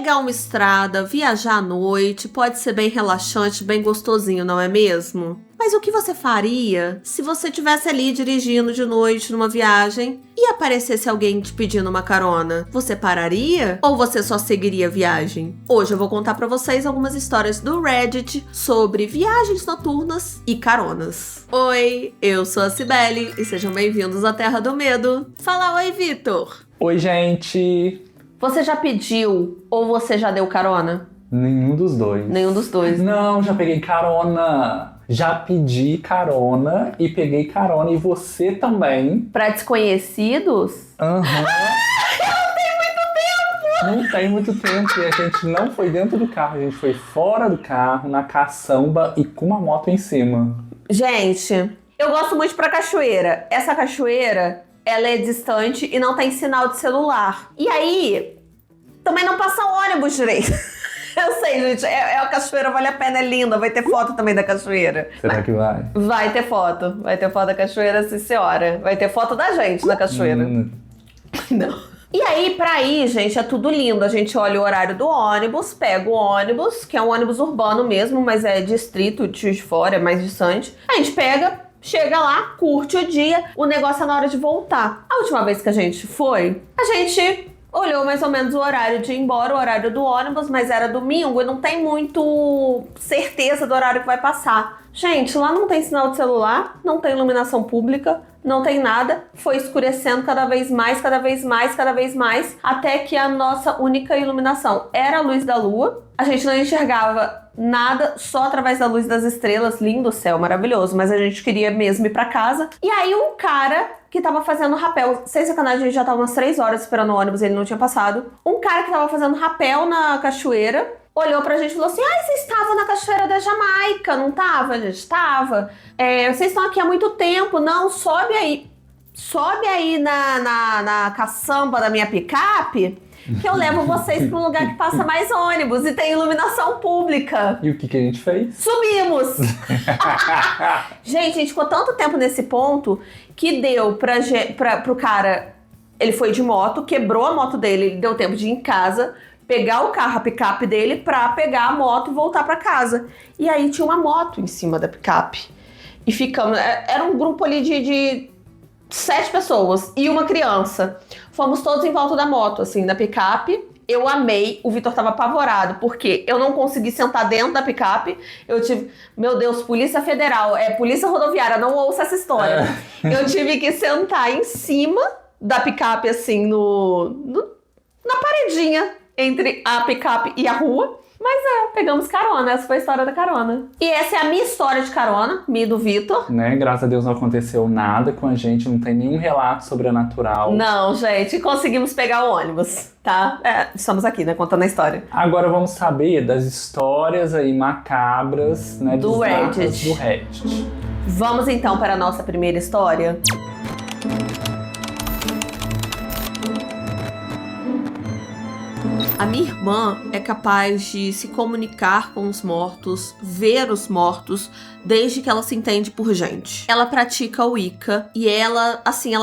pegar uma estrada, viajar à noite, pode ser bem relaxante, bem gostosinho, não é mesmo? Mas o que você faria se você estivesse ali dirigindo de noite numa viagem e aparecesse alguém te pedindo uma carona? Você pararia ou você só seguiria a viagem? Hoje eu vou contar pra vocês algumas histórias do Reddit sobre viagens noturnas e caronas. Oi, eu sou a Cibele e sejam bem-vindos à Terra do Medo. Fala oi, Vitor! Oi, gente! Você já pediu ou você já deu carona? Nenhum dos dois. Nenhum dos dois. Não, já peguei carona. Já pedi carona e peguei carona. E você também. Pra desconhecidos? Aham. Não tem muito tempo. E a gente não foi dentro do carro. A gente foi fora do carro, na caçamba e com uma moto em cima. Gente, eu gosto muito de ir pra cachoeira. Essa cachoeira, ela é distante e não tem sinal de celular. E aí, também não passa ônibus direito. Eu sei, gente, a cachoeira vale a pena, é linda, vai ter foto também da cachoeira. Será que vai? Vai ter foto da cachoeira, sim senhora. Vai ter foto da gente na cachoeira. Não. E aí, pra ir, gente, é tudo lindo. A gente olha o horário do ônibus, pega o ônibus, que é um ônibus urbano mesmo, mas é distrito de Juiz de Fora, é mais distante. A gente pega, chega lá, curte o dia, o negócio é na hora de voltar. A última vez que a gente foi, a gente olhou mais ou menos o horário de ir embora, o horário do ônibus, mas era domingo e não tem muito certeza do horário que vai passar. Gente, lá não tem sinal de celular, não tem iluminação pública, não tem nada. Foi escurecendo cada vez mais, até que a nossa única iluminação era a luz da lua. A gente não enxergava nada, só através da luz das estrelas. Lindo céu, maravilhoso, mas a gente queria mesmo ir pra casa. E aí um cara que tava fazendo rapel, sem sacanagem, a gente já tava umas 3 horas esperando o ônibus, ele não tinha passado. Um cara que tava fazendo rapel na cachoeira olhou pra gente e falou assim: ai, vocês estavam na cachoeira da Jamaica, não tava? A gente tava. Vocês estão aqui há muito tempo. Não, sobe aí. Sobe aí na caçamba da minha picape, que eu levo vocês pra um lugar que passa mais ônibus e tem iluminação pública. E o que a gente fez? Subimos! Gente, a gente ficou tanto tempo nesse ponto que deu pro cara. Ele foi de moto, quebrou a moto dele, deu tempo de ir em casa, pegar o carro, a picape dele, pra pegar a moto e voltar pra casa. E aí tinha uma moto em cima da picape. E ficamos... Era um grupo ali de 7 pessoas e uma criança. Fomos todos em volta da moto, assim, da picape. Eu amei, o Vitor tava apavorado, porque eu não consegui sentar dentro da picape. Eu tive... Meu Deus, Polícia Federal, Polícia Rodoviária, não ouça essa história. Eu tive que sentar em cima da picape, assim, na paredinha entre a picape e a rua. Mas pegamos carona, essa foi a história da carona. E essa é a minha história de carona, minha e do Vitor. Né, graças a Deus não aconteceu nada com a gente, não tem nenhum relato sobrenatural. Não, gente, conseguimos pegar o ônibus, tá? Estamos aqui, né, contando a história. Agora vamos saber das histórias aí macabras, né, do Reddit. Do Reddit. Vamos então para a nossa primeira história. A minha irmã é capaz de se comunicar com os mortos, ver os mortos, desde que ela se entende por gente. Ela pratica o Wicca e ela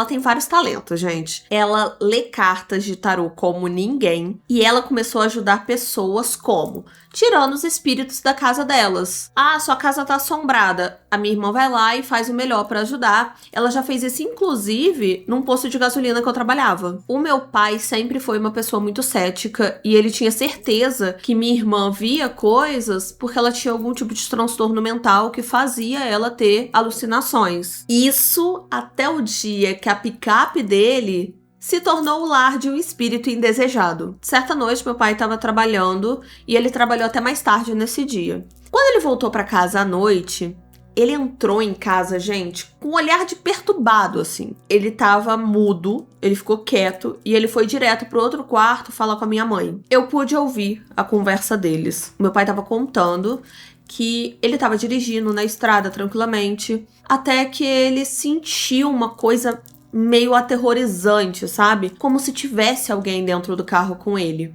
tem vários talentos, gente. Ela lê cartas de tarô como ninguém e ela começou a ajudar pessoas como tirando os espíritos da casa delas. Ah, sua casa tá assombrada. A minha irmã vai lá e faz o melhor pra ajudar. Ela já fez isso, inclusive, num posto de gasolina que eu trabalhava. O meu pai sempre foi uma pessoa muito cética e ele tinha certeza que minha irmã via coisas porque ela tinha algum tipo de transtorno mental que fazia ela ter alucinações. Isso até o dia que a picape dele se tornou o lar de um espírito indesejado. Certa noite, meu pai estava trabalhando e ele trabalhou até mais tarde nesse dia. Quando ele voltou para casa à noite, ele entrou em casa, gente, com um olhar de perturbado, assim. Ele tava mudo, ele ficou quieto e ele foi direto pro outro quarto falar com a minha mãe. Eu pude ouvir a conversa deles. Meu pai tava contando que ele tava dirigindo na estrada tranquilamente, até que ele sentiu uma coisa meio aterrorizante, sabe? Como se tivesse alguém dentro do carro com ele.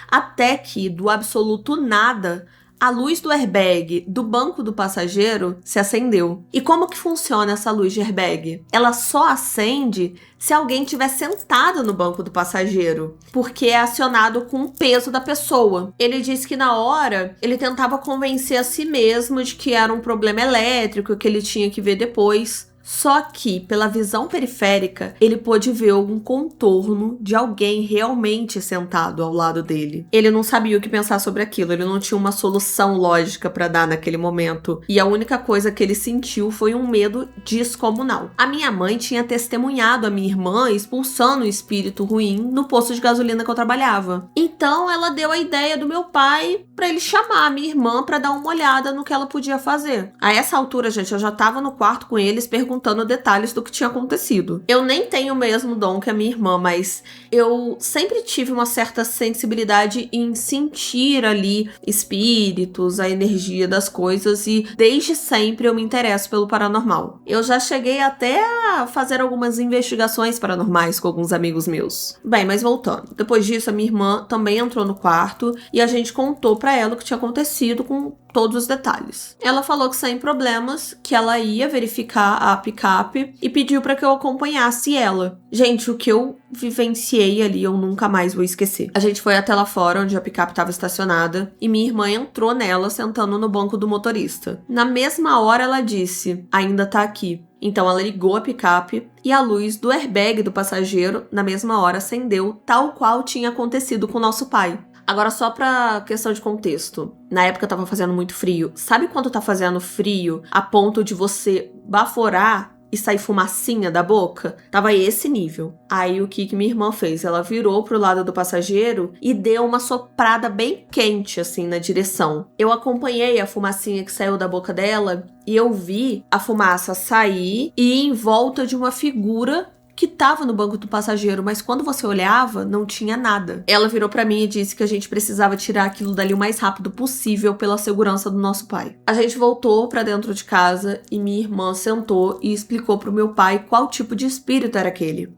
Até que, do absoluto nada, a luz do airbag do banco do passageiro se acendeu. E como que funciona essa luz de airbag? Ela só acende se alguém estiver sentado no banco do passageiro, porque é acionado com o peso da pessoa. Ele disse que na hora ele tentava convencer a si mesmo de que era um problema elétrico, que ele tinha que ver depois. Só que, pela visão periférica, ele pôde ver algum contorno de alguém realmente sentado ao lado dele. Ele não sabia o que pensar sobre aquilo, ele não tinha uma solução lógica para dar naquele momento. E a única coisa que ele sentiu foi um medo descomunal. A minha mãe tinha testemunhado a minha irmã expulsando o espírito ruim no posto de gasolina que eu trabalhava. Então, ela deu a ideia do meu pai para ele chamar a minha irmã para dar uma olhada no que ela podia fazer. A essa altura, gente, eu já tava no quarto com eles perguntando detalhes do que tinha acontecido. Eu nem tenho o mesmo dom que a minha irmã, mas eu sempre tive uma certa sensibilidade em sentir ali espíritos, a energia das coisas, e desde sempre eu me interesso pelo paranormal. Eu já cheguei até a fazer algumas investigações paranormais com alguns amigos meus. Bem, mas voltando. Depois disso, a minha irmã também entrou no quarto e a gente contou pra ela o que tinha acontecido com todos os detalhes. Ela falou que sem problemas, que ela ia verificar a picape e pediu para que eu acompanhasse ela. Gente, o que eu vivenciei ali eu nunca mais vou esquecer. A gente foi até lá fora, onde a picape estava estacionada, e minha irmã entrou nela, sentando no banco do motorista. Na mesma hora ela disse, ainda tá aqui. Então ela ligou a picape e a luz do airbag do passageiro, na mesma hora, acendeu, tal qual tinha acontecido com nosso pai. Agora, só pra questão de contexto. Na época tava fazendo muito frio. Sabe quando tá fazendo frio a ponto de você baforar e sair fumacinha da boca? Tava esse nível. Aí o que minha irmã fez? Ela virou pro lado do passageiro e deu uma soprada bem quente, assim, na direção. Eu acompanhei a fumacinha que saiu da boca dela e eu vi a fumaça sair e ir em volta de uma figura que tava no banco do passageiro, mas quando você olhava, não tinha nada. Ela virou pra mim e disse que a gente precisava tirar aquilo dali o mais rápido possível pela segurança do nosso pai. A gente voltou pra dentro de casa e minha irmã sentou e explicou pro meu pai qual tipo de espírito era aquele.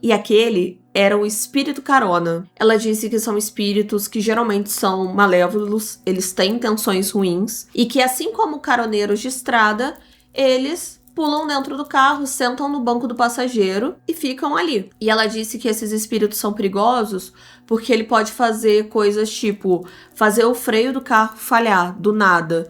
E aquele era o espírito carona. Ela disse que são espíritos que geralmente são malévolos, eles têm intenções ruins, e que assim como caroneiros de estrada, eles pulam dentro do carro, sentam no banco do passageiro e ficam ali. E ela disse que esses espíritos são perigosos porque ele pode fazer coisas tipo fazer o freio do carro falhar do nada,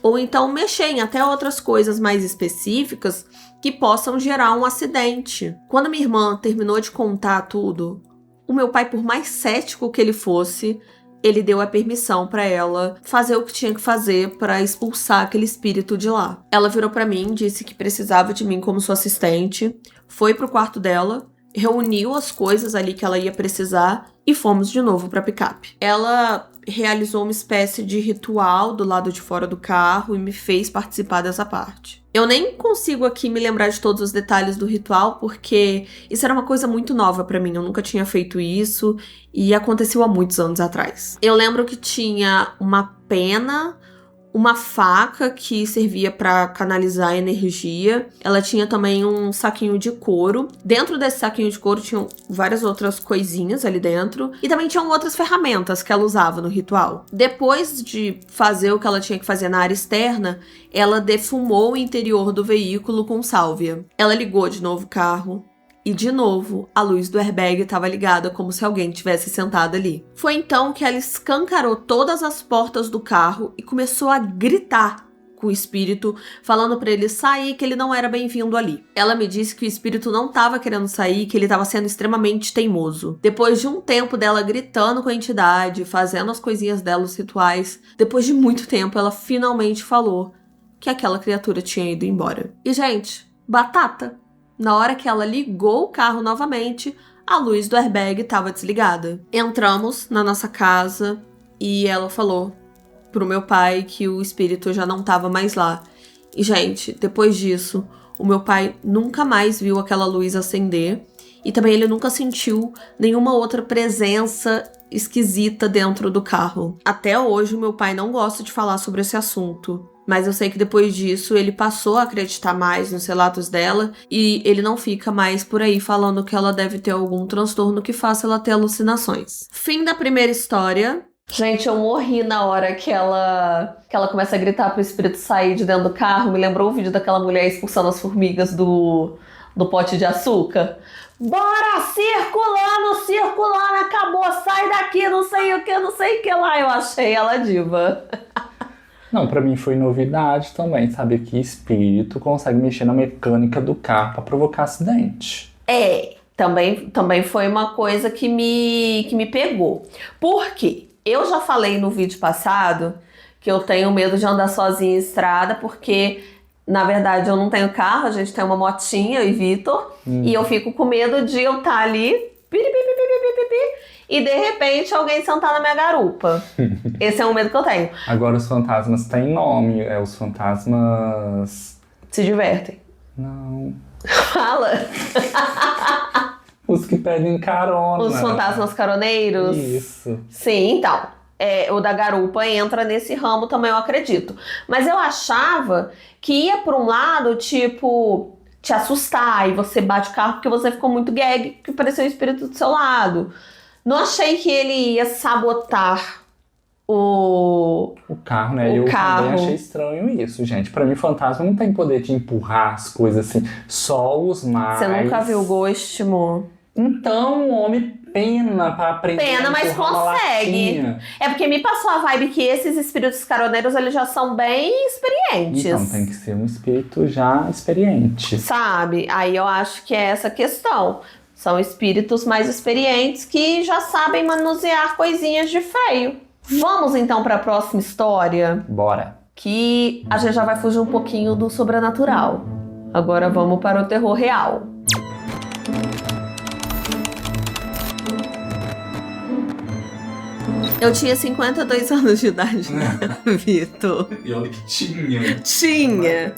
ou então mexer em até outras coisas mais específicas que possam gerar um acidente. Quando minha irmã terminou de contar tudo, o meu pai, por mais cético que ele fosse, ele deu a permissão pra ela fazer o que tinha que fazer pra expulsar aquele espírito de lá. Ela virou pra mim, disse que precisava de mim como sua assistente, foi pro quarto dela, reuniu as coisas ali que ela ia precisar e fomos de novo pra picape. Ela realizou uma espécie de ritual do lado de fora do carro e me fez participar dessa parte. Eu nem consigo aqui me lembrar de todos os detalhes do ritual, porque isso era uma coisa muito nova pra mim, eu nunca tinha feito isso e aconteceu há muitos anos atrás. Eu lembro que tinha uma pena, uma faca que servia para canalizar energia. Ela tinha também um saquinho de couro. Dentro desse saquinho de couro tinham várias outras coisinhas ali dentro. E também tinham outras ferramentas que ela usava no ritual. Depois de fazer o que ela tinha que fazer na área externa, ela defumou o interior do veículo com sálvia. Ela ligou de novo o carro. E, de novo, a luz do airbag estava ligada como se alguém tivesse sentado ali. Foi então que ela escancarou todas as portas do carro e começou a gritar com o espírito, falando para ele sair, que ele não era bem-vindo ali. Ela me disse que o espírito não estava querendo sair, que ele estava sendo extremamente teimoso. Depois de um tempo dela gritando com a entidade, fazendo as coisinhas dela, os rituais, depois de muito tempo, ela finalmente falou que aquela criatura tinha ido embora. E, gente, batata! Na hora que ela ligou o carro novamente, a luz do airbag estava desligada. Entramos na nossa casa e ela falou pro meu pai que o espírito já não estava mais lá. E, gente, depois disso, o meu pai nunca mais viu aquela luz acender e também ele nunca sentiu nenhuma outra presença esquisita dentro do carro. Até hoje, o meu pai não gosta de falar sobre esse assunto. Mas eu sei que depois disso ele passou a acreditar mais nos relatos dela e ele não fica mais por aí falando que ela deve ter algum transtorno que faça ela ter alucinações. Fim da primeira história. Gente, eu morri na hora que ela começa a gritar pro espírito sair de dentro do carro. Me lembrou o vídeo daquela mulher expulsando as formigas do pote de açúcar. Bora, circulando, acabou, sai daqui, não sei o que lá. Eu achei ela diva. Não, pra mim foi novidade também, saber que espírito consegue mexer na mecânica do carro pra provocar acidente. Também foi uma coisa que me pegou. Por quê? Eu já falei no vídeo passado que eu tenho medo de andar sozinha em estrada, porque, na verdade, eu não tenho carro, a gente tem uma motinha, eu e Vitor, e eu fico com medo de eu estar ali, e de repente alguém sentar na minha garupa. Esse é um medo que eu tenho. Agora os fantasmas têm nome, os fantasmas... Se divertem. Não... Fala! Os que pedem carona. Os fantasmas caroneiros. Isso. Sim, então. O da garupa entra nesse ramo também, eu acredito. Mas eu achava que ia por um lado, tipo, te assustar e você bate o carro porque você ficou muito gag, que pareceu um espírito do seu lado. Não achei que ele ia sabotar o carro, né? Eu também achei estranho isso, gente. Pra mim, fantasma não tem poder de empurrar as coisas assim. Só os mais... Você nunca viu Ghost, amor? Então, o homem pena pra aprender. Pena, mas consegue. É porque me passou a vibe que esses espíritos caroneiros, eles já são bem experientes. Então, tem que ser um espírito já experiente. Sabe? Aí eu acho que é essa questão. São espíritos mais experientes que já sabem manusear coisinhas de freio. Vamos então para a próxima história? Bora. Que a gente já vai fugir um pouquinho do sobrenatural. Agora vamos para o terror real. Eu tinha 52 anos de idade, né, Vitor? E olha que tinha. Tinha.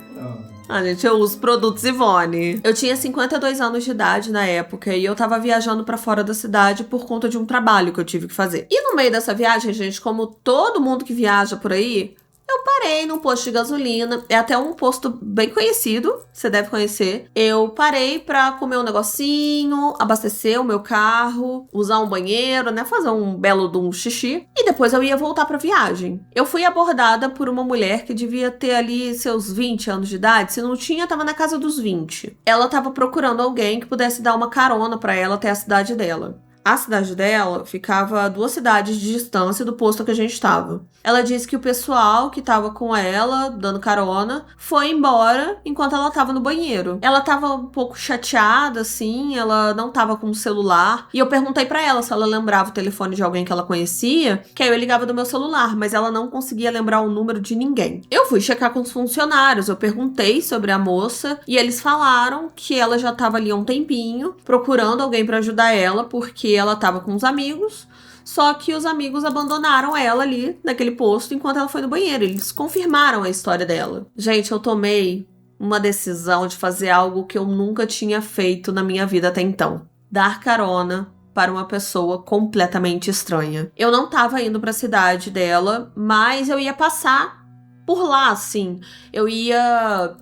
Gente, eu uso produtos Ivone. Eu tinha 52 anos de idade na época e eu tava viajando pra fora da cidade por conta de um trabalho que eu tive que fazer. E no meio dessa viagem, gente, como todo mundo que viaja por aí, eu parei num posto de gasolina. É até um posto bem conhecido, você deve conhecer. Eu parei pra comer um negocinho, abastecer o meu carro, usar um banheiro, né? Fazer um belo de um xixi. E depois eu ia voltar pra viagem. Eu fui abordada por uma mulher que devia ter ali seus 20 anos de idade. Se não tinha, tava na casa dos 20. Ela tava procurando alguém que pudesse dar uma carona pra ela até a cidade dela. A cidade dela ficava a 2 cidades de distância do posto que a gente estava. Ela disse que o pessoal que estava com ela, dando carona, foi embora enquanto ela estava no banheiro. Ela estava um pouco chateada, assim, ela não estava com o celular. E eu perguntei pra ela se ela lembrava o telefone de alguém que ela conhecia, que aí eu ligava do meu celular, mas ela não conseguia lembrar o número de ninguém. Eu fui checar com os funcionários, eu perguntei sobre a moça, e eles falaram que ela já estava ali há um tempinho, procurando alguém pra ajudar ela, porque ela tava com os amigos, só que os amigos abandonaram ela ali naquele posto enquanto ela foi no banheiro. Eles confirmaram a história dela. Gente, eu tomei uma decisão de fazer algo que eu nunca tinha feito na minha vida até então. Dar carona para uma pessoa completamente estranha. Eu não tava indo pra cidade dela, mas eu ia passar por lá, assim. Eu ia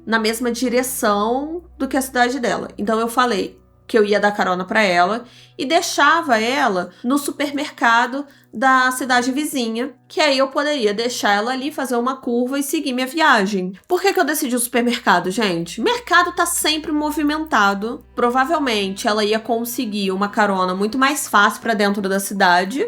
na mesma direção do que a cidade dela. Então eu falei que eu ia dar carona pra ela e deixava ela no supermercado da cidade vizinha, que aí eu poderia deixar ela ali, fazer uma curva e seguir minha viagem. Por que eu decidi o supermercado, gente? O mercado tá sempre movimentado. Provavelmente ela ia conseguir uma carona muito mais fácil pra dentro da cidade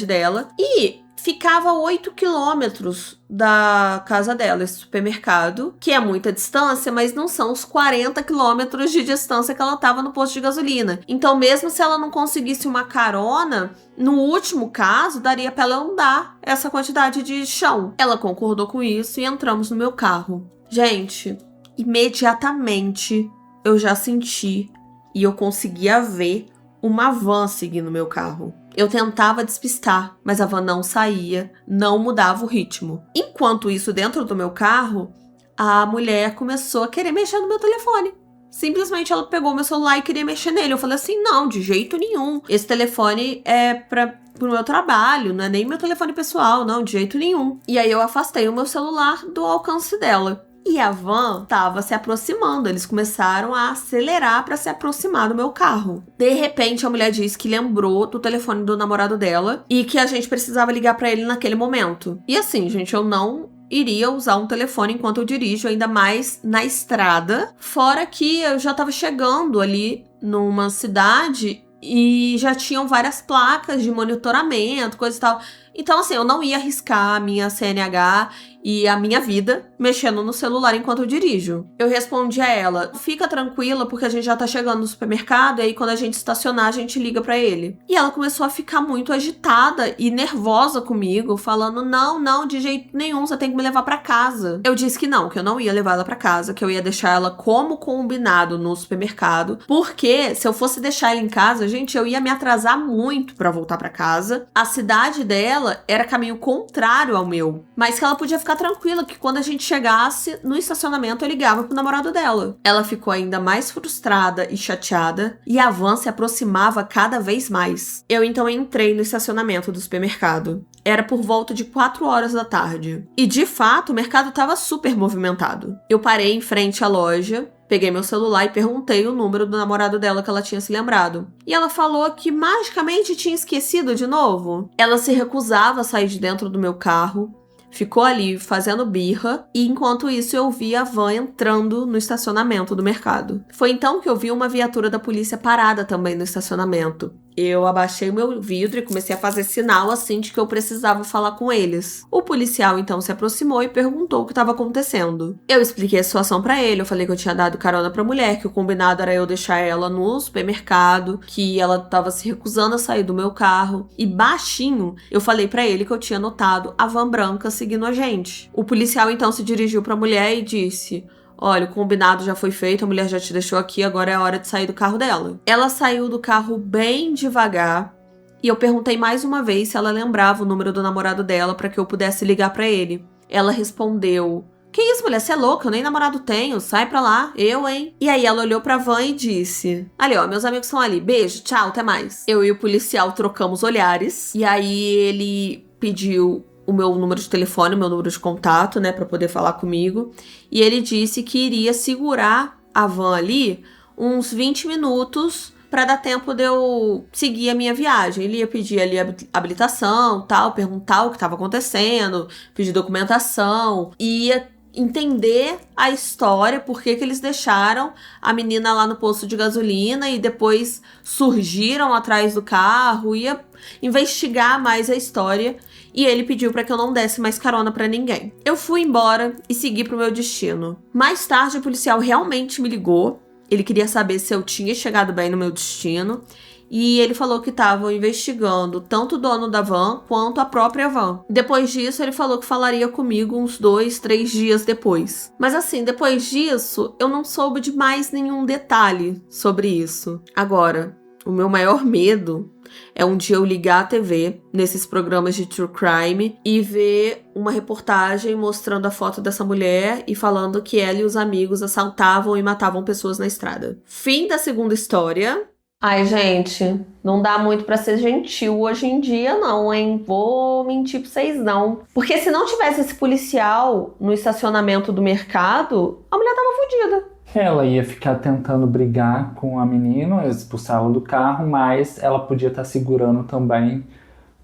dela, e ficava 8 quilômetros da casa dela, esse supermercado, que é muita distância, mas não são os 40 quilômetros de distância que ela estava no posto de gasolina. Então, mesmo se ela não conseguisse uma carona, no último caso, daria para ela andar essa quantidade de chão. Ela concordou com isso e entramos no meu carro. Gente, imediatamente eu já senti e eu conseguia ver uma van seguindo meu carro. Eu tentava despistar, mas a van não saía, não mudava o ritmo. Enquanto isso, dentro do meu carro, a mulher começou a querer mexer no meu telefone. Simplesmente ela pegou meu celular e queria mexer nele. Eu falei assim, não, de jeito nenhum. Esse telefone é pro meu trabalho, não é nem meu telefone pessoal, não, de jeito nenhum. E aí eu afastei o meu celular do alcance dela. E a van tava se aproximando, eles começaram a acelerar pra se aproximar do meu carro. De repente, a mulher disse que lembrou do telefone do namorado dela e que a gente precisava ligar pra ele naquele momento. E assim, gente, eu não iria usar um telefone enquanto eu dirijo, ainda mais na estrada. Fora que eu já tava chegando ali numa cidade e já tinham várias placas de monitoramento, coisa e tal. Então, assim, eu não ia arriscar a minha CNH e a minha vida mexendo no celular enquanto eu dirijo. Eu respondi a ela, fica tranquila porque a gente já tá chegando no supermercado e aí quando a gente estacionar a gente liga pra ele. E ela começou a ficar muito agitada e nervosa comigo, falando, não, de jeito nenhum, você tem que me levar pra casa. Eu disse que eu não ia levar ela pra casa, que eu ia deixar ela como combinado no supermercado, porque se eu fosse deixar ela em casa, gente, eu ia me atrasar muito pra voltar pra casa. A cidade dela era caminho contrário ao meu, mas que ela podia ficar tranquila que quando a gente chegasse no estacionamento eu ligava pro namorado dela. Ela ficou ainda mais frustrada e chateada e a van se aproximava cada vez mais. Eu então entrei no estacionamento do supermercado. Era por volta de 4 horas da tarde. E de fato o mercado estava super movimentado. Eu parei em frente à loja, peguei meu celular e perguntei o número do namorado dela que ela tinha se lembrado. E ela falou que magicamente tinha esquecido de novo. Ela se recusava a sair de dentro do meu carro, ficou ali fazendo birra, e enquanto isso eu vi a van entrando no estacionamento do mercado. Foi então que eu vi uma viatura da polícia parada também no estacionamento. Eu abaixei o meu vidro e comecei a fazer sinal assim de que eu precisava falar com eles. O policial então se aproximou e perguntou o que estava acontecendo. Eu expliquei a situação pra ele, eu falei que eu tinha dado carona pra mulher, que o combinado era eu deixar ela no supermercado, que ela estava se recusando a sair do meu carro. E baixinho, eu falei pra ele que eu tinha notado a van branca seguindo a gente. O policial então se dirigiu pra mulher e disse: olha, o combinado já foi feito, a mulher já te deixou aqui, agora é a hora de sair do carro dela. Ela saiu do carro bem devagar e eu perguntei mais uma vez se ela lembrava o número do namorado dela para que eu pudesse ligar para ele. Ela respondeu: que isso, mulher, você é louca, eu nem namorado tenho, sai pra lá, eu, hein? E aí ela olhou pra van e disse: ali, ó, meus amigos estão ali, beijo, tchau, até mais. Eu e o policial trocamos olhares e aí ele pediu o meu número de telefone, o meu número de contato, né, pra poder falar comigo. E ele disse que iria segurar a van ali uns 20 minutos pra dar tempo de eu seguir a minha viagem. Ele ia pedir ali habilitação, tal, perguntar o que estava acontecendo, pedir documentação, ia entender a história, por que eles deixaram a menina lá no posto de gasolina e depois surgiram atrás do carro, ia investigar mais a história. E ele pediu para que eu não desse mais carona para ninguém. Eu fui embora e segui pro meu destino. Mais tarde, o policial realmente me ligou. Ele queria saber se eu tinha chegado bem no meu destino. E ele falou que estavam investigando tanto o dono da van quanto a própria van. Depois disso, ele falou que falaria comigo uns 2, 3 dias depois. Mas assim, depois disso, eu não soube de mais nenhum detalhe sobre isso. Agora, o meu maior medo é um dia eu ligar a TV nesses programas de true crime e ver uma reportagem mostrando a foto dessa mulher e falando que ela e os amigos assaltavam e matavam pessoas na estrada. Fim da segunda história. Ai, gente, não dá muito pra ser gentil hoje em dia não, hein? Vou mentir pra vocês não. Porque se não tivesse esse policial no estacionamento do mercado, a mulher tava fodida. Ela ia ficar tentando brigar com a menina, expulsá-la do carro, mas ela podia estar segurando também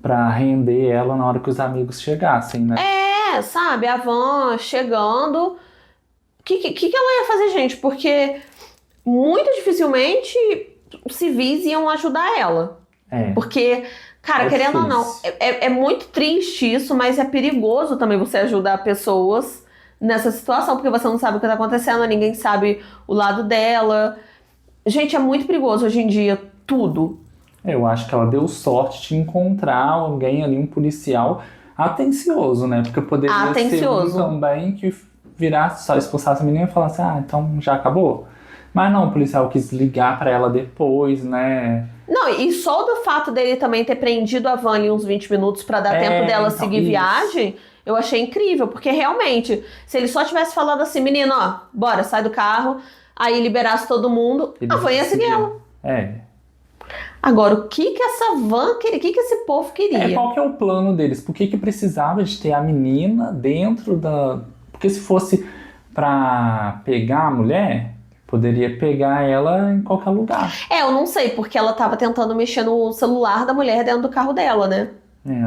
pra render ela na hora que os amigos chegassem, né? É, sabe, a van chegando. O que ela ia fazer, gente? Porque muito dificilmente civis iam ajudar ela. Porque, cara, querendo ou não, é muito triste isso, mas é perigoso também você ajudar pessoas nessa situação, porque você não sabe o que tá acontecendo, ninguém sabe o lado dela. Gente, é muito perigoso hoje em dia, tudo. Eu acho que ela deu sorte de encontrar alguém ali, um policial atencioso, né? Porque poderia ser um também que virasse, só expulsasse a menina e falasse: então já acabou? Mas não, o policial quis ligar pra ela depois, né? Não, e só do fato dele também ter prendido a van ali uns 20 minutos pra dar tempo dela então, seguir viagem, eu achei incrível, porque realmente, se ele só tivesse falado assim, menino, ó, bora, sai do carro, aí liberasse todo mundo, a van ia seguir ela. Agora, o que essa van queria, o que esse povo queria? Qual que é o plano deles? Por que precisava de ter a menina dentro da... Porque se fosse pra pegar a mulher, poderia pegar ela em qualquer lugar. Eu não sei, porque ela tava tentando mexer no celular da mulher dentro do carro dela, né?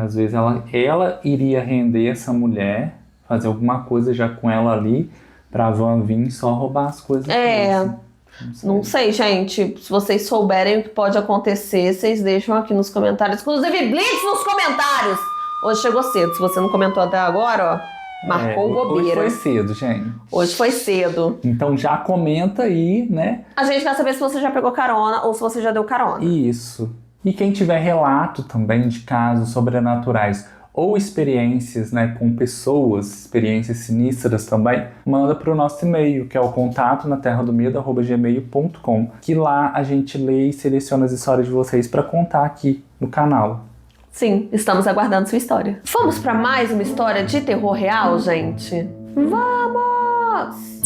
Às vezes ela iria render essa mulher, fazer alguma coisa já com ela ali, pra van vir só roubar as coisas. Não sei, gente. Se vocês souberem o que pode acontecer, vocês deixam aqui nos comentários. Inclusive, blitz nos comentários! Hoje chegou cedo. Se você não comentou até agora, ó, marcou bobeira. Hoje foi cedo, gente. Hoje foi cedo. Então já comenta aí, né? A gente quer saber se você já pegou carona ou se você já deu carona. Isso. E quem tiver relato também de casos sobrenaturais ou experiências, né, com pessoas, experiências sinistras também, manda para o nosso e-mail, que é o contatonaterradomedo@gmail.com, que lá a gente lê e seleciona as histórias de vocês para contar aqui no canal. Sim, estamos aguardando sua história. Vamos para mais uma história de terror real, gente? Vamos!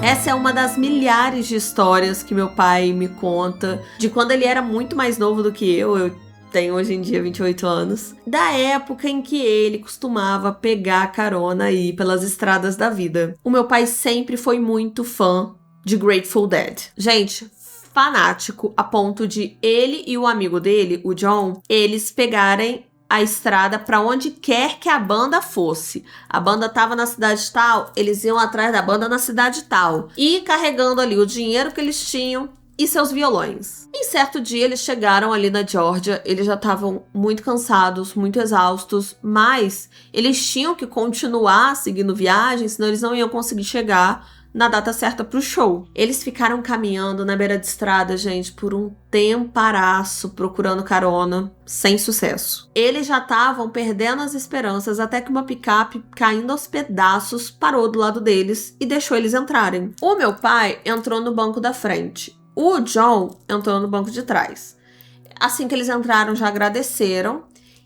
Essa é uma das milhares de histórias que meu pai me conta de quando ele era muito mais novo do que eu tenho hoje em dia 28 anos, da época em que ele costumava pegar carona aí pelas estradas da vida. O meu pai sempre foi muito fã de Grateful Dead. Gente, fanático a ponto de ele e o amigo dele, o John, eles pegarem a estrada para onde quer que a banda fosse. A banda tava na cidade tal, eles iam atrás da banda na cidade tal. E carregando ali o dinheiro que eles tinham e seus violões. Em certo dia eles chegaram ali na Geórgia, eles já estavam muito cansados, muito exaustos, mas eles tinham que continuar seguindo viagem, senão eles não iam conseguir chegar na data certa pro show. Eles ficaram caminhando na beira de estrada, gente, por um temparaço, procurando carona, sem sucesso. Eles já estavam perdendo as esperanças até que uma picape, caindo aos pedaços, parou do lado deles e deixou eles entrarem. O meu pai entrou no banco da frente. O John entrou no banco de trás. Assim que eles entraram, já agradeceram.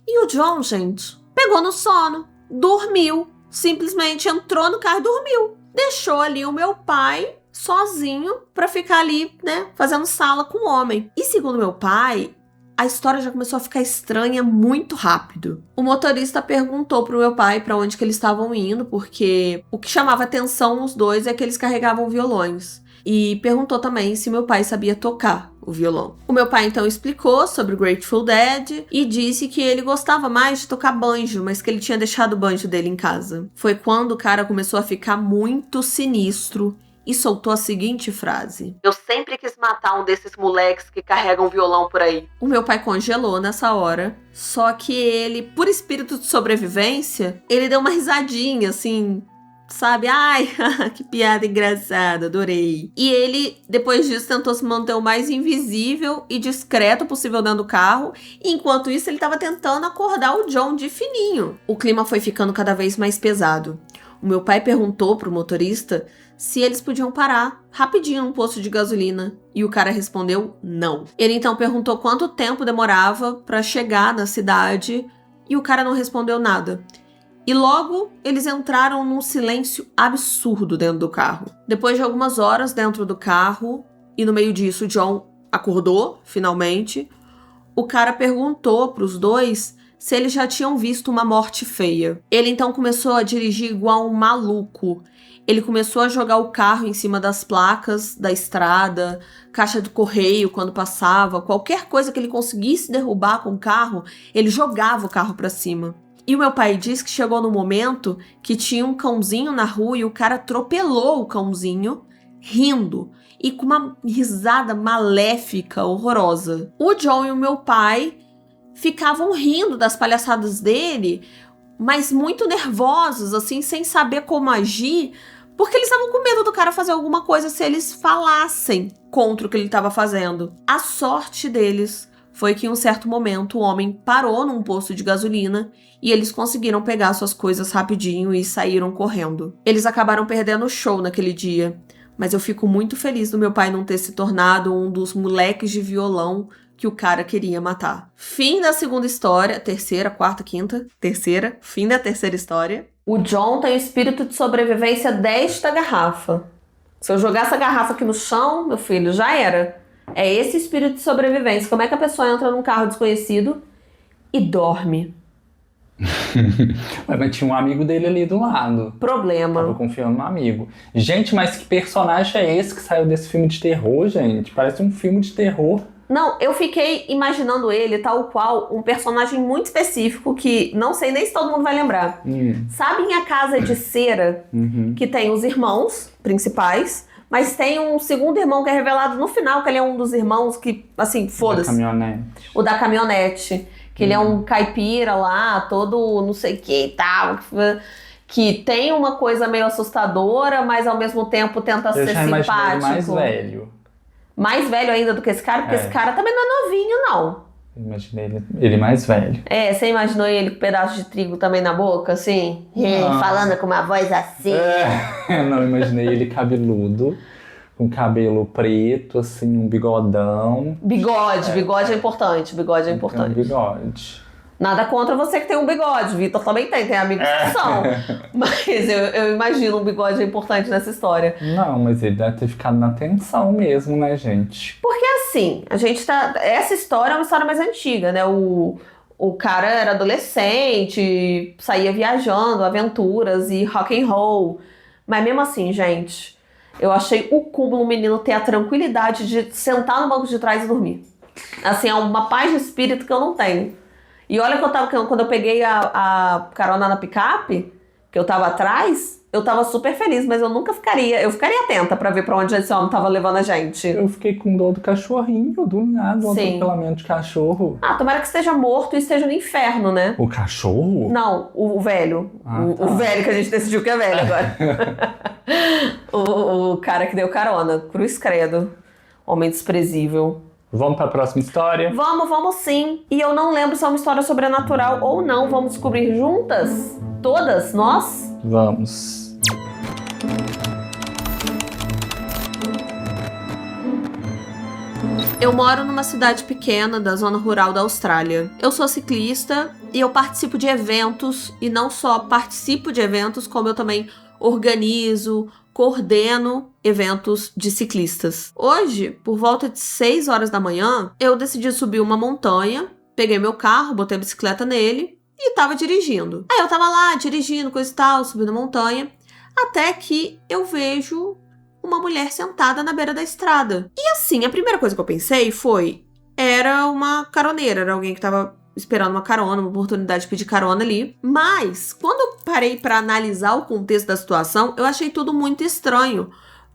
E o John, gente, pegou no sono, dormiu. Simplesmente entrou no carro e dormiu. Deixou ali o meu pai sozinho pra ficar ali, né, fazendo sala com o homem. E segundo meu pai, a história já começou a ficar estranha muito rápido. O motorista perguntou pro meu pai pra onde que eles estavam indo, porque o que chamava atenção nos dois é que eles carregavam violões. E perguntou também se meu pai sabia tocar o violão. O meu pai então explicou sobre o Grateful Dead e disse que ele gostava mais de tocar banjo, mas que ele tinha deixado o banjo dele em casa. Foi quando o cara começou a ficar muito sinistro e soltou a seguinte frase: "Eu sempre quis matar um desses moleques que carregam violão por aí." O meu pai congelou nessa hora, só que ele, por espírito de sobrevivência, ele deu uma risadinha assim, sabe? Ai, que piada engraçada, adorei. E ele, depois disso, tentou se manter o mais invisível e discreto possível dentro do carro. E enquanto isso, ele estava tentando acordar o John de fininho. O clima foi ficando cada vez mais pesado. O meu pai perguntou pro motorista se eles podiam parar rapidinho num posto de gasolina. E o cara respondeu não. Ele então perguntou quanto tempo demorava para chegar na cidade. E o cara não respondeu nada. E logo eles entraram num silêncio absurdo dentro do carro. Depois de algumas horas dentro do carro, e no meio disso o John acordou, finalmente, o cara perguntou para os dois se eles já tinham visto uma morte feia. Ele então começou a dirigir igual um maluco. Ele começou a jogar o carro em cima das placas da estrada, caixa de correio quando passava, qualquer coisa que ele conseguisse derrubar com o carro, ele jogava o carro para cima. E o meu pai disse que chegou no momento que tinha um cãozinho na rua e o cara atropelou o cãozinho, rindo, e com uma risada maléfica, horrorosa. O John e o meu pai ficavam rindo das palhaçadas dele, mas muito nervosos, assim, sem saber como agir, porque eles estavam com medo do cara fazer alguma coisa se eles falassem contra o que ele estava fazendo. A sorte deles foi que em um certo momento o homem parou num posto de gasolina e eles conseguiram pegar suas coisas rapidinho e saíram correndo. Eles acabaram perdendo o show naquele dia, mas eu fico muito feliz do meu pai não ter se tornado um dos moleques de violão que o cara queria matar. Fim da segunda história, terceira, quarta, quinta, terceira, fim da terceira história. O John tem o espírito de sobrevivência desta garrafa. Se eu jogar essa garrafa aqui no chão, meu filho, já era. É esse espírito de sobrevivência. Como é que a pessoa entra num carro desconhecido e dorme? Mas tinha um amigo dele ali do lado. Problema. Tava confiando no amigo. Gente, mas que personagem é esse que saiu desse filme de terror, gente? Parece um filme de terror. Não, eu fiquei imaginando ele tal qual um personagem muito específico que não sei nem se todo mundo vai lembrar. Sabe em A Casa de Cera, que tem os irmãos principais, mas tem um segundo irmão que é revelado no final, que ele é um dos irmãos que, assim, foda-se. O da caminhonete. Que ele é um caipira lá, todo não sei o que e tal. Que tem uma coisa meio assustadora, mas ao mesmo tempo tenta ser simpático. Ele mais velho. Mais velho ainda do que esse cara, porque esse cara também não é novinho, não. Imaginei ele mais velho. Você imaginou ele com pedaço de trigo também na boca, assim? Falando com uma voz assim? Não, imaginei ele cabeludo, com cabelo preto, assim, um bigodão. Bigode é importante, bigode é importante. Bigode. Nada contra você que tem um bigode, Vitor também tem amigos que são. Mas eu imagino um bigode importante nessa história. Não, mas ele deve ter ficado na tensão mesmo, né, gente? Porque assim, essa história é uma história mais antiga, né? O cara era adolescente, saía viajando, aventuras e rock and roll. Mas mesmo assim, gente, eu achei o cúmulo o menino ter a tranquilidade de sentar no banco de trás e dormir. Assim, é uma paz de espírito que eu não tenho. E olha que quando eu peguei a carona na picape, que eu tava atrás, eu tava super feliz, mas eu ficaria atenta pra ver pra onde esse homem tava levando a gente. Eu fiquei com dor do cachorrinho, do nada, um atropelamento de cachorro. Tomara que esteja morto e esteja no inferno, né? O cachorro? Não, o velho. Tá. O velho que a gente decidiu que é velho agora. o cara que deu carona, cruz credo. Homem desprezível. Vamos para a próxima história? Vamos sim. E eu não lembro se é uma história sobrenatural ou não. Vamos descobrir juntas? Todas? Nós? Vamos. Eu moro numa cidade pequena da zona rural da Austrália. Eu sou ciclista e eu participo de eventos. E não só participo de eventos, como eu também organizo, coordeno eventos de ciclistas. Hoje, por volta de 6 horas da manhã, eu decidi subir uma montanha, peguei meu carro, botei a bicicleta nele e tava dirigindo. Aí eu tava lá, dirigindo, coisa e tal, subindo a montanha, até que eu vejo uma mulher sentada na beira da estrada. E assim, a primeira coisa que eu pensei era uma caroneira, era alguém que tava esperando uma carona, uma oportunidade de pedir carona ali. Mas, quando eu parei para analisar o contexto da situação, eu achei tudo muito estranho.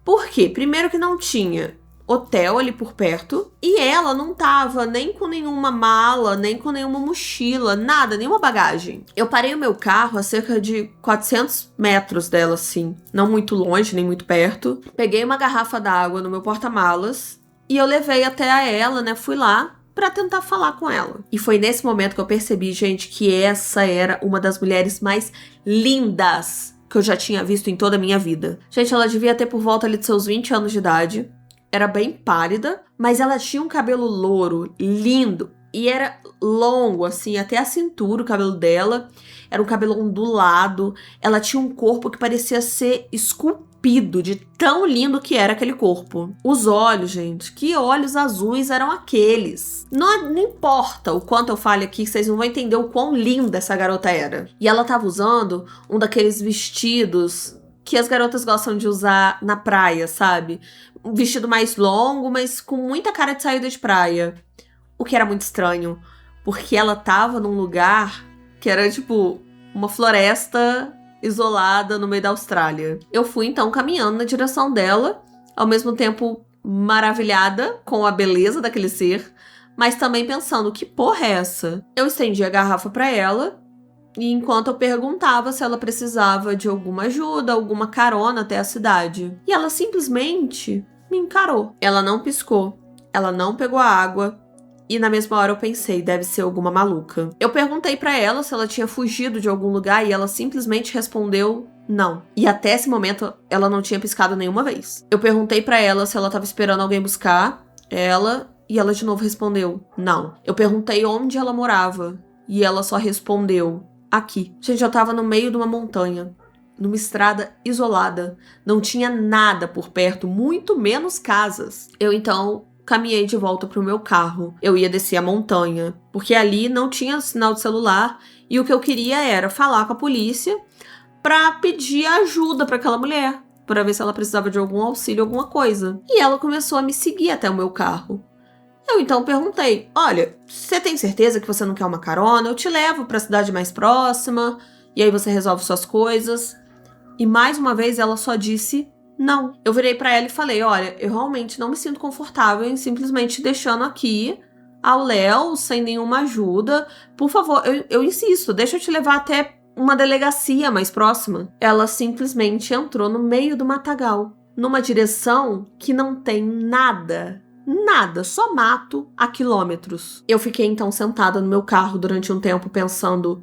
Por quê? Primeiro que não tinha hotel ali por perto, e ela não tava nem com nenhuma mala, nem com nenhuma mochila, nada, nenhuma bagagem. Eu parei o meu carro a cerca de 400 metros dela, assim, não muito longe, nem muito perto. Peguei uma garrafa d'água no meu porta-malas, e eu levei até a ela, né, fui lá pra tentar falar com ela. E foi nesse momento que eu percebi, gente, que essa era uma das mulheres mais lindas que eu já tinha visto em toda a minha vida. Gente, ela devia ter por volta ali de seus 20 anos de idade. Era bem pálida, mas ela tinha um cabelo louro, lindo. E era longo, assim, até a cintura o cabelo dela. Era um cabelo ondulado. Ela tinha um corpo que parecia ser esculpido de tão lindo que era aquele corpo. Os olhos, gente, que olhos azuis eram aqueles? Não importa o quanto eu fale aqui, vocês não vão entender o quão linda essa garota era. E ela tava usando um daqueles vestidos que as garotas gostam de usar na praia, sabe? Um vestido mais longo, mas com muita cara de saída de praia. O que era muito estranho, porque ela tava num lugar que era tipo uma floresta isolada no meio da Austrália. Eu fui então caminhando na direção dela, ao mesmo tempo maravilhada com a beleza daquele ser, mas também pensando, que porra é essa? Eu estendi a garrafa pra ela, e enquanto eu perguntava se ela precisava de alguma ajuda, alguma carona até a cidade. E ela simplesmente me encarou. Ela não piscou, ela não pegou a água, e na mesma hora eu pensei, deve ser alguma maluca. Eu perguntei pra ela se ela tinha fugido de algum lugar e ela simplesmente respondeu não. E até esse momento ela não tinha piscado nenhuma vez. Eu perguntei pra ela se ela tava esperando alguém buscar ela e ela de novo respondeu não. Eu perguntei onde ela morava e ela só respondeu aqui. Gente, eu tava no meio de uma montanha, numa estrada isolada. Não tinha nada por perto, muito menos casas. Eu então caminhei de volta pro meu carro. Eu ia descer a montanha, porque ali não tinha sinal de celular e o que eu queria era falar com a polícia pra pedir ajuda pra aquela mulher, pra ver se ela precisava de algum auxílio, alguma coisa. E ela começou a me seguir até o meu carro. Eu então perguntei, olha, você tem certeza que você não quer uma carona? Eu te levo pra cidade mais próxima e aí você resolve suas coisas. E mais uma vez ela só disse não. Eu virei pra ela e falei, olha, eu realmente não me sinto confortável em simplesmente deixando aqui ao Léo sem nenhuma ajuda. Por favor, eu insisto, deixa eu te levar até uma delegacia mais próxima. Ela simplesmente entrou no meio do matagal, numa direção que não tem nada, só mato a quilômetros. Eu fiquei então sentada no meu carro durante um tempo pensando,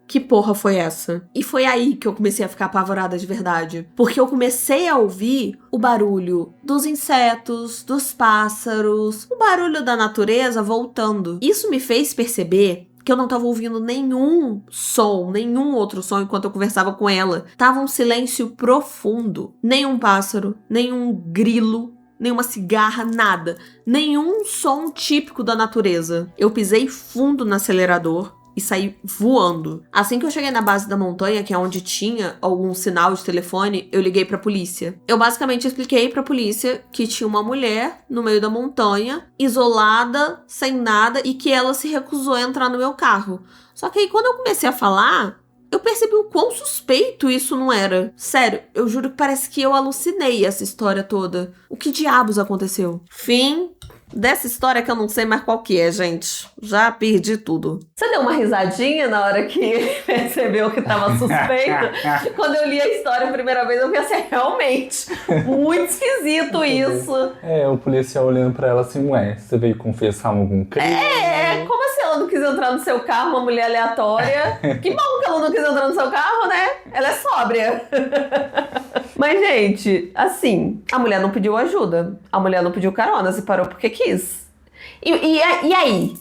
que porra foi essa? E foi aí que eu comecei a ficar apavorada de verdade. Porque eu comecei a ouvir o barulho dos insetos, dos pássaros, o barulho da natureza voltando. Isso me fez perceber que eu não tava ouvindo nenhum som, nenhum outro som enquanto eu conversava com ela. Tava um silêncio profundo. Nenhum pássaro, nenhum grilo, nenhuma cigarra, nada. Nenhum som típico da natureza. Eu pisei fundo no acelerador e saí voando. Assim que eu cheguei na base da montanha, que é onde tinha algum sinal de telefone, eu liguei pra polícia. Eu basicamente expliquei pra polícia que tinha uma mulher no meio da montanha, isolada, sem nada, e que ela se recusou a entrar no meu carro. Só que aí quando eu comecei a falar, eu percebi o quão suspeito isso não era. Sério, eu juro que parece que eu alucinei essa história toda. O que diabos aconteceu? Fim dessa história que eu não sei mais qual que é, gente. Já perdi tudo. Você deu uma risadinha na hora que percebeu que tava suspeito? Quando eu li a história a primeira vez, eu pensei, realmente, muito esquisito isso. O policial olhando pra ela assim, ué, você veio confessar algum crime? Como assim ela não quis entrar no seu carro, uma mulher aleatória? Que bom que ela não quis entrar no seu carro, né? Ela é sóbria. Mas, gente, assim, a mulher não pediu ajuda. A mulher não pediu carona, se parou porque quis. E aí?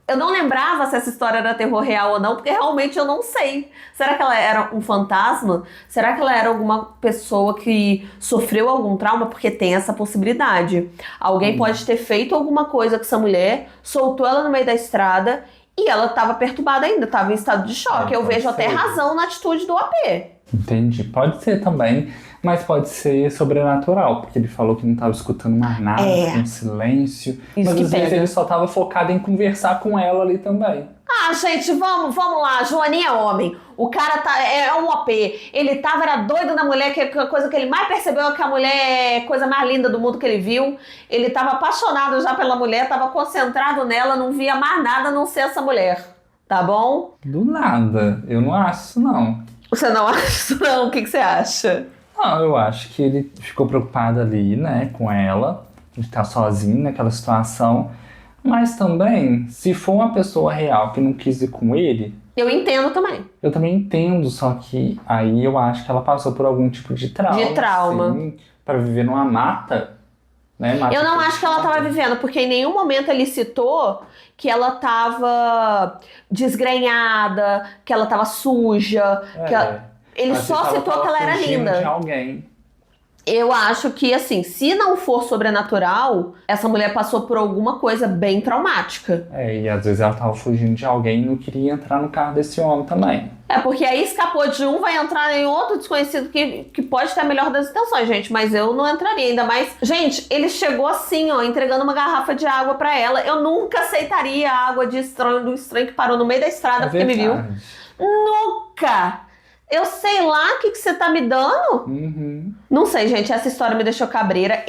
Eu não lembrava se essa história era terror real ou não, porque realmente eu não sei. Será que ela era um fantasma? Será que ela era alguma pessoa que sofreu algum trauma? Porque tem essa possibilidade. Alguém pode ter feito alguma coisa com essa mulher, soltou ela no meio da estrada e ela estava perturbada ainda, estava em estado de choque. Eu vejo até razão na atitude do AP. Entendi. Pode ser também, mas pode ser sobrenatural, porque ele falou que não estava escutando mais nada, um silêncio. Isso, mas às vezes ele só estava focado em conversar com ela ali também. Ah, gente, vamos lá, Joaninha é homem. O cara é um OP. Ele era doido na mulher, que a coisa que ele mais percebeu é que a mulher é a coisa mais linda do mundo que ele viu. Ele tava apaixonado já pela mulher, tava concentrado nela, não via mais nada a não ser essa mulher. Tá bom? Do nada. Eu não acho isso, não. Você não acha isso, não? O que você acha? Não, eu acho que ele ficou preocupado ali, né, com ela, de estar sozinho naquela situação. Mas também, se for uma pessoa real que não quis ir com ele... Eu entendo também. Eu também entendo, só que aí eu acho que ela passou por algum tipo de trauma. De trauma. Assim, pra viver numa mata, né? Mata, eu não acho que ela tava vivendo, porque em nenhum momento ele citou que ela tava desgrenhada, que ela tava suja. Ele só citou que ela era linda. De alguém. Eu acho que, assim, se não for sobrenatural, essa mulher passou por alguma coisa bem traumática. E às vezes ela tava fugindo de alguém e não queria entrar no carro desse homem também. Porque aí escapou de um, vai entrar em outro desconhecido que pode ter a melhor das intenções, gente. Mas eu não entraria, ainda mais... Gente, ele chegou assim, ó, entregando uma garrafa de água pra ela. Eu nunca aceitaria a água do estranho que parou no meio da estrada porque me viu. Nunca! Eu sei lá o que você tá me dando. Não sei, gente, essa história me deixou cabreira.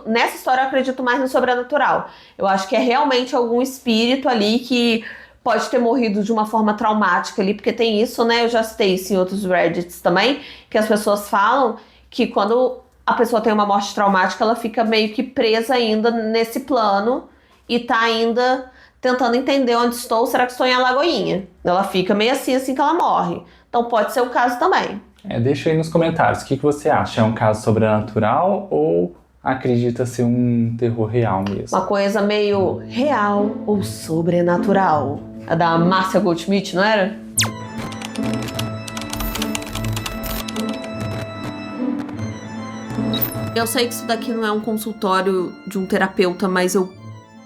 Nessa história eu acredito mais no sobrenatural. Eu acho que é realmente algum espírito ali que pode ter morrido de uma forma traumática ali, porque tem isso, né? Eu já citei isso em outros Reddits também, que as pessoas falam que quando a pessoa tem uma morte traumática, ela fica meio que presa ainda nesse plano e tá ainda tentando entender onde estou, será que estou em Alagoinha? Ela fica meio assim que ela morre. Então pode ser o caso também. Deixa aí nos comentários, o que você acha? É um caso sobrenatural ou acredita ser um terror real mesmo? Uma coisa meio real ou sobrenatural. A da Márcia Goldschmidt, não era? Eu sei que isso daqui não é um consultório de um terapeuta, mas eu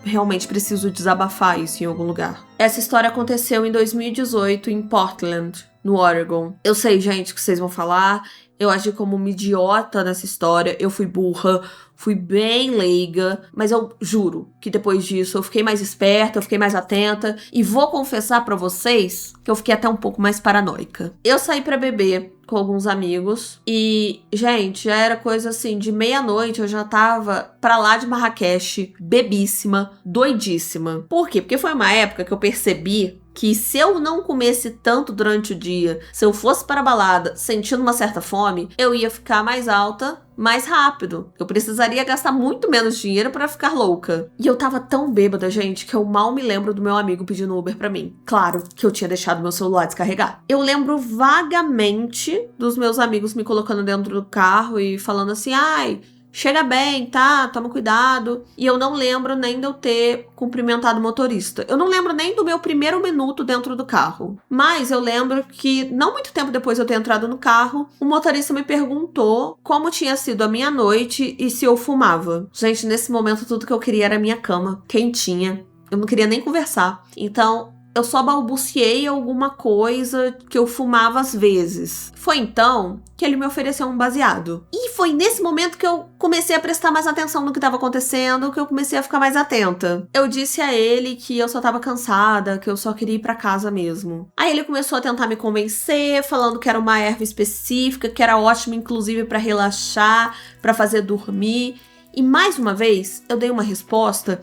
realmente preciso desabafar isso em algum lugar. Essa história aconteceu em 2018 em Portland, no Oregon. Eu sei, gente, que vocês vão falar. Eu agi como uma idiota nessa história. Eu fui burra, fui bem leiga. Mas eu juro que depois disso eu fiquei mais esperta, eu fiquei mais atenta. E vou confessar pra vocês que eu fiquei até um pouco mais paranoica. Eu saí pra beber com alguns amigos. E, gente, já era coisa assim, de meia-noite eu já tava pra lá de Marrakech, bebíssima, doidíssima. Por quê? Porque foi uma época que eu percebi que se eu não comesse tanto durante o dia, se eu fosse para a balada sentindo uma certa fome, eu ia ficar mais alta mais rápido. Eu precisaria gastar muito menos dinheiro para ficar louca. E eu tava tão bêbada, gente, que eu mal me lembro do meu amigo pedindo Uber pra mim. Claro que eu tinha deixado meu celular descarregar. Eu lembro vagamente dos meus amigos me colocando dentro do carro e falando assim, ai, chega bem, tá? Toma cuidado. E eu não lembro nem de eu ter cumprimentado o motorista. Eu não lembro nem do meu primeiro minuto dentro do carro. Mas eu lembro que, não muito tempo depois de eu ter entrado no carro, o motorista me perguntou como tinha sido a minha noite e se eu fumava. Gente, nesse momento tudo que eu queria era a minha cama, quentinha. Eu não queria nem conversar. Então, eu só balbuciei alguma coisa que eu fumava às vezes. Foi então que ele me ofereceu um baseado. E foi nesse momento que eu comecei a prestar mais atenção no que estava acontecendo, que eu comecei a ficar mais atenta. Eu disse a ele que eu só estava cansada, que eu só queria ir pra casa mesmo. Aí ele começou a tentar me convencer, falando que era uma erva específica, que era ótima inclusive pra relaxar, pra fazer dormir. E mais uma vez, eu dei uma resposta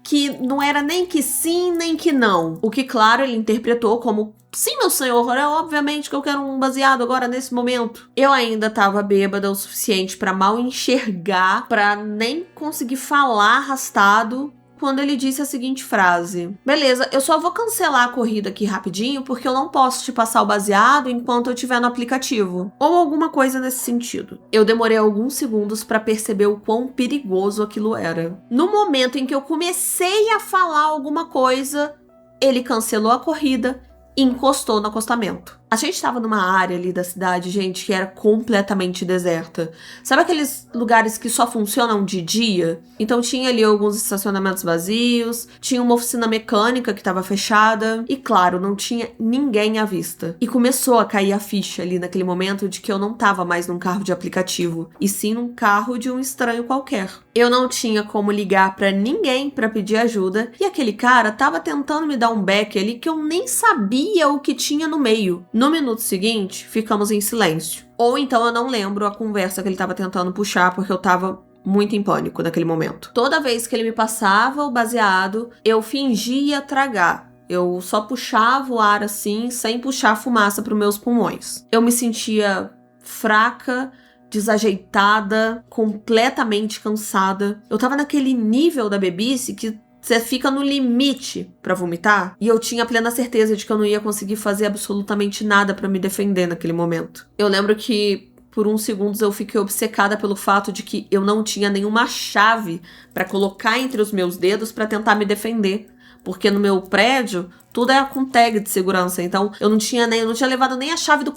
que não era nem que sim, nem que não. O que, claro, ele interpretou como, sim, meu senhor, é obviamente que eu quero um baseado agora, nesse momento. Eu ainda tava bêbada o suficiente pra mal enxergar, pra nem conseguir falar arrastado, quando ele disse a seguinte frase: beleza, eu só vou cancelar a corrida aqui rapidinho, porque eu não posso te passar o baseado enquanto eu estiver no aplicativo. Ou alguma coisa nesse sentido. Eu demorei alguns segundos pra perceber o quão perigoso aquilo era. No momento em que eu comecei a falar alguma coisa, ele cancelou a corrida e encostou no acostamento. A gente tava numa área ali da cidade, gente, que era completamente deserta. Sabe aqueles lugares que só funcionam de dia? Então tinha ali alguns estacionamentos vazios, tinha uma oficina mecânica que tava fechada e, claro, não tinha ninguém à vista. E começou a cair a ficha ali naquele momento de que eu não tava mais num carro de aplicativo, e sim num carro de um estranho qualquer. Eu não tinha como ligar pra ninguém pra pedir ajuda, e aquele cara tava tentando me dar um back ali que eu nem sabia o que tinha no meio. No minuto seguinte, ficamos em silêncio. Ou então eu não lembro a conversa que ele tava tentando puxar, porque eu tava muito em pânico naquele momento. Toda vez que ele me passava o baseado, eu fingia tragar. Eu só puxava o ar assim, sem puxar fumaça para os meus pulmões. Eu me sentia fraca, desajeitada, completamente cansada. Eu tava naquele nível da bebice que você fica no limite pra vomitar. E eu tinha plena certeza de que eu não ia conseguir fazer absolutamente nada pra me defender naquele momento. Eu lembro que por uns segundos eu fiquei obcecada pelo fato de que eu não tinha nenhuma chave pra colocar entre os meus dedos pra tentar me defender. Porque no meu prédio, tudo é com tag de segurança. Então eu não tinha levado nem a chave do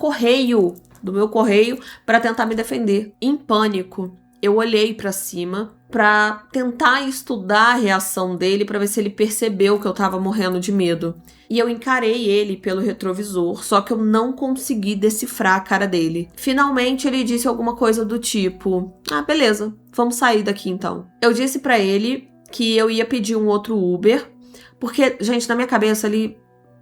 meu correio pra tentar me defender. Em pânico, eu olhei pra cima pra tentar estudar a reação dele pra ver se ele percebeu que eu tava morrendo de medo. E eu encarei ele pelo retrovisor, só que eu não consegui decifrar a cara dele. Finalmente ele disse alguma coisa do tipo: ah, beleza, vamos sair daqui então. Eu disse pra ele que eu ia pedir um outro Uber, porque, gente, na minha cabeça ali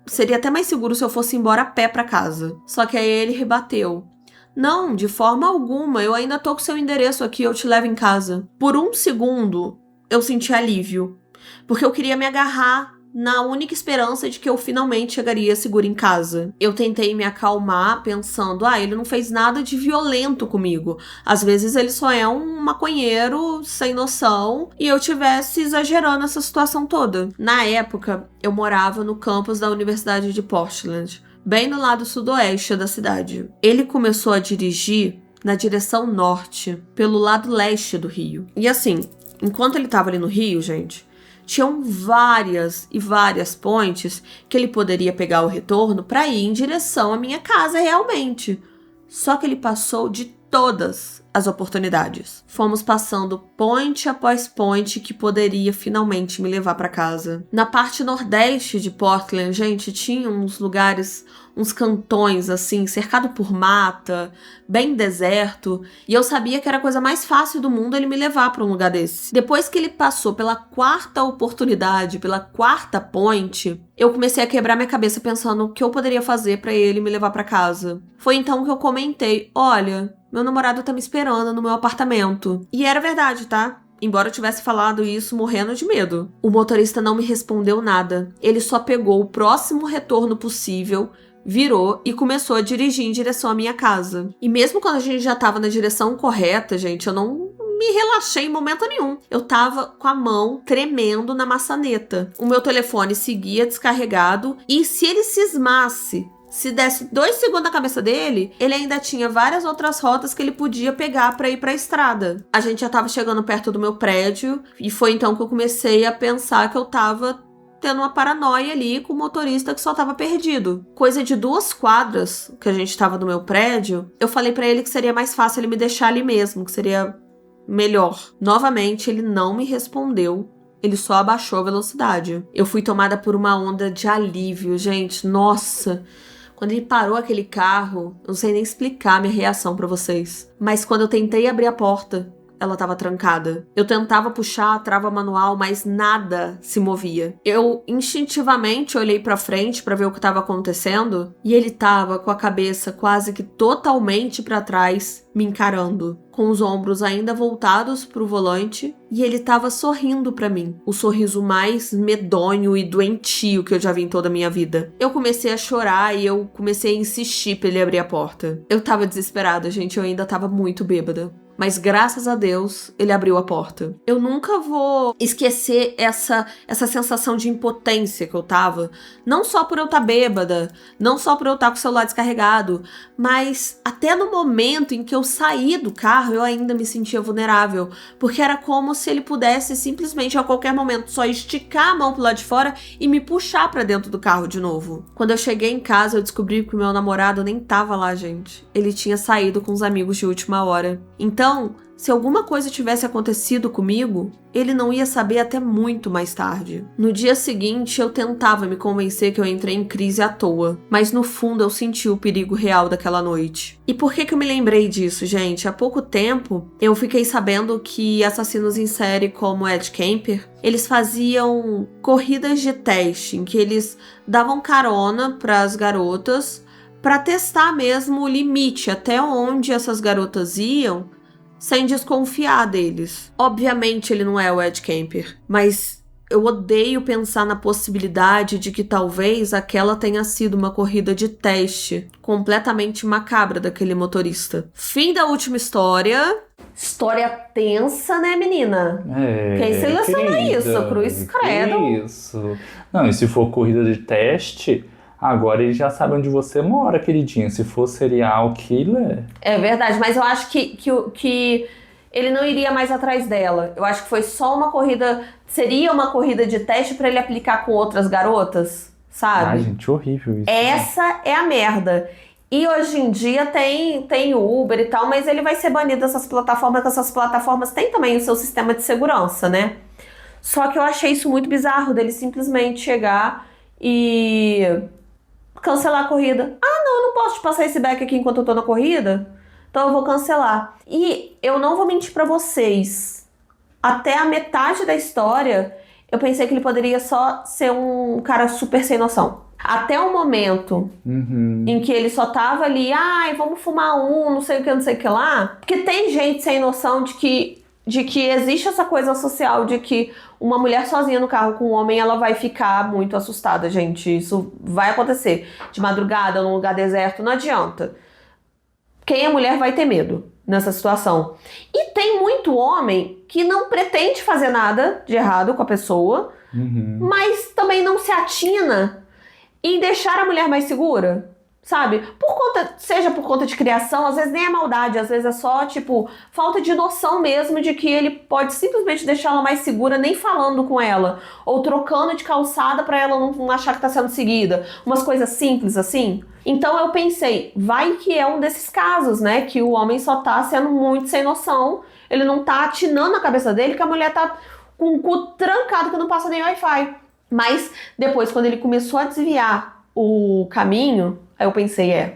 seria até mais seguro se eu fosse embora a pé pra casa. Só que aí ele rebateu: não, de forma alguma, eu ainda tô com seu endereço aqui, eu te levo em casa. Por um segundo, eu senti alívio, porque eu queria me agarrar na única esperança de que eu finalmente chegaria segura em casa. Eu tentei me acalmar pensando, ele não fez nada de violento comigo. Às vezes ele só é um maconheiro sem noção e eu tivesse exagerando essa situação toda. Na época, eu morava no campus da Universidade de Portland, bem no lado sudoeste da cidade. Ele começou a dirigir na direção norte, pelo lado leste do Rio. E assim, enquanto ele tava ali no Rio, gente, tinham várias e várias pontes que ele poderia pegar o retorno para ir em direção à minha casa realmente. Só que ele passou de todas as oportunidades. Fomos passando point após point que poderia finalmente me levar para casa. Na parte nordeste de Portland, gente, tinha uns lugares, uns cantões assim, cercado por mata, bem deserto, e eu sabia que era a coisa mais fácil do mundo ele me levar para um lugar desse. Depois que ele passou pela quarta oportunidade, pela quarta point, eu comecei a quebrar minha cabeça pensando o que eu poderia fazer para ele me levar para casa. Foi então que eu comentei: olha, meu namorado tá me esperando no meu apartamento. E era verdade, tá? Embora eu tivesse falado isso morrendo de medo. O motorista não me respondeu nada. Ele só pegou o próximo retorno possível, virou e começou a dirigir em direção à minha casa. E mesmo quando a gente já tava na direção correta, gente, eu não me relaxei em momento nenhum. Eu tava com a mão tremendo na maçaneta. O meu telefone seguia descarregado e se ele cismasse, se desse 2 segundos na cabeça dele, ele ainda tinha várias outras rotas que ele podia pegar pra ir pra estrada. A gente já tava chegando perto do meu prédio e foi então que eu comecei a pensar que eu tava tendo uma paranoia ali com o motorista que só tava perdido. Coisa de 2 quadras que a gente tava no meu prédio, eu falei pra ele que seria mais fácil ele me deixar ali mesmo, que seria melhor. Novamente, ele não me respondeu. Ele só abaixou a velocidade. Eu fui tomada por uma onda de alívio, gente. Nossa! Quando ele parou aquele carro, eu não sei nem explicar a minha reação pra vocês. Mas quando eu tentei abrir a porta, ela tava trancada. Eu tentava puxar a trava manual, mas nada se movia. Eu instintivamente olhei pra frente pra ver o que tava acontecendo e ele tava com a cabeça quase que totalmente pra trás, me encarando, com os ombros ainda voltados pro volante, e ele tava sorrindo pra mim. O sorriso mais medonho e doentio que eu já vi em toda a minha vida. Eu comecei a chorar e eu comecei a insistir pra ele abrir a porta. Eu tava desesperada, gente, eu ainda tava muito bêbada. Mas graças a Deus, ele abriu a porta. Eu nunca vou esquecer essa sensação de impotência que eu tava. Não só por eu estar bêbada, não só por eu estar com o celular descarregado, mas até no momento em que eu saí do carro, eu ainda me sentia vulnerável. Porque era como se ele pudesse simplesmente a qualquer momento só esticar a mão pro lado de fora e me puxar pra dentro do carro de novo. Quando eu cheguei em casa, eu descobri que o meu namorado nem tava lá, gente. Ele tinha saído com os amigos de última hora. Então, se alguma coisa tivesse acontecido comigo, ele não ia saber até muito mais tarde. No dia seguinte, eu tentava me convencer que eu entrei em crise à toa, mas no fundo eu senti o perigo real daquela noite. E por que eu me lembrei disso, gente? Há pouco tempo, eu fiquei sabendo que assassinos em série como Ed Kemper, eles faziam corridas de teste, em que eles davam carona para as garotas para testar mesmo o limite, até onde essas garotas iam, sem desconfiar deles. Obviamente ele não é o Ed Kemper, mas eu odeio pensar na possibilidade de que talvez aquela tenha sido uma corrida de teste completamente macabra daquele motorista. Fim da última história. História tensa, né, menina? Quem seleciona querida, isso? Cruz credo. Isso. Não, e se for corrida de teste, agora ele já sabe onde você mora, queridinha. Se for serial killer... É verdade, mas eu acho que ele não iria mais atrás dela. Eu acho que foi só uma corrida... Seria uma corrida de teste pra ele aplicar com outras garotas, sabe? Ai, gente, horrível isso. Essa é a merda. E hoje em dia tem Uber e tal, mas ele vai ser banido dessas plataformas, porque essas plataformas têm também o seu sistema de segurança, né? Só que eu achei isso muito bizarro, dele simplesmente chegar e... cancelar a corrida. Ah, não, eu não posso te passar esse back aqui enquanto eu tô na corrida, então eu vou cancelar. E eu não vou mentir pra vocês, até a metade da história, eu pensei que ele poderia só ser um cara super sem noção. Até o momento em que ele só tava ali, ai, vamos fumar não sei o que lá. Porque tem gente sem noção de que existe essa coisa social de que uma mulher sozinha no carro com um homem, ela vai ficar muito assustada, gente. Isso vai acontecer. De madrugada, num lugar deserto, não adianta. Quem é mulher vai ter medo nessa situação. E tem muito homem que não pretende fazer nada de errado com a pessoa, mas também não se atina em deixar a mulher mais segura. Sabe? Seja por conta de criação, às vezes nem é maldade, às vezes é só, tipo, falta de noção mesmo de que ele pode simplesmente deixar ela mais segura nem falando com ela, ou trocando de calçada pra ela não achar que tá sendo seguida. Umas coisas simples assim. Então eu pensei, vai que é um desses casos, né? Que o homem só tá sendo muito sem noção, ele não tá atinando a cabeça dele que a mulher tá com o cu trancado que não passa nem Wi-Fi. Mas depois, quando ele começou a desviar o caminho, aí eu pensei,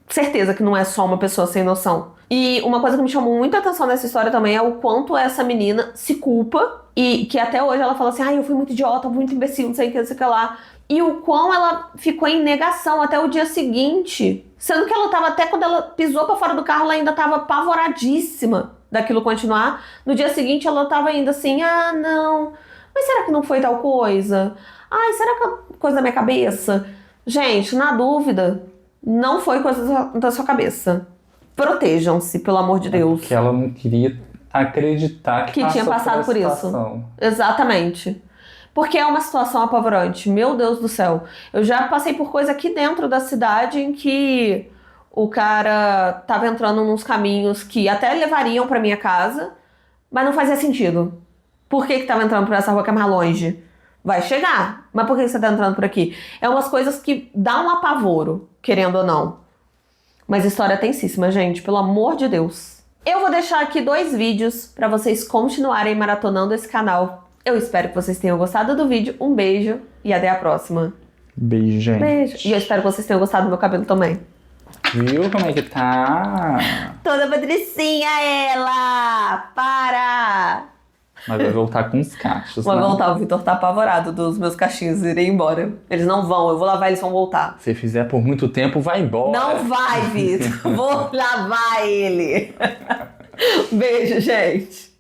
certeza que não é só uma pessoa sem noção. E uma coisa que me chamou muita atenção nessa história também é o quanto essa menina se culpa e que até hoje ela fala assim, eu fui muito idiota, muito imbecil, não sei o que, não sei o que lá. E o quão ela ficou em negação até o dia seguinte. Sendo que ela tava, até quando ela pisou pra fora do carro, ela ainda tava apavoradíssima daquilo continuar. No dia seguinte ela tava ainda assim, não, mas será que não foi tal coisa? Será que é coisa da minha cabeça? Gente, na dúvida, não foi coisa da sua cabeça. Protejam-se, pelo amor de Deus. Porque ela não queria acreditar que tinha passado por isso. Exatamente. Porque é uma situação apavorante. Meu Deus do céu. Eu já passei por coisa aqui dentro da cidade em que o cara tava entrando nos caminhos que até levariam pra minha casa, mas não fazia sentido. Por que tava entrando por essa rua que é mais longe? Vai chegar. Mas por que você tá entrando por aqui? É umas coisas que dão um apavoro, querendo ou não. Mas história tensíssima, gente. Pelo amor de Deus. Eu vou deixar aqui 2 vídeos pra vocês continuarem maratonando esse canal. Eu espero que vocês tenham gostado do vídeo. Um beijo e até a próxima. Beijo, gente. Beijo. E eu espero que vocês tenham gostado do meu cabelo também. Viu como é que tá? Toda patricinha ela! Para! Mas vai voltar com os cachos, Vai voltar, o Vitor tá apavorado dos meus cachinhos irem embora. Eles não vão, eu vou lavar, eles vão voltar. Se fizer por muito tempo, vai embora. Não vai, Vitor. Vou lavar ele. Beijo, gente.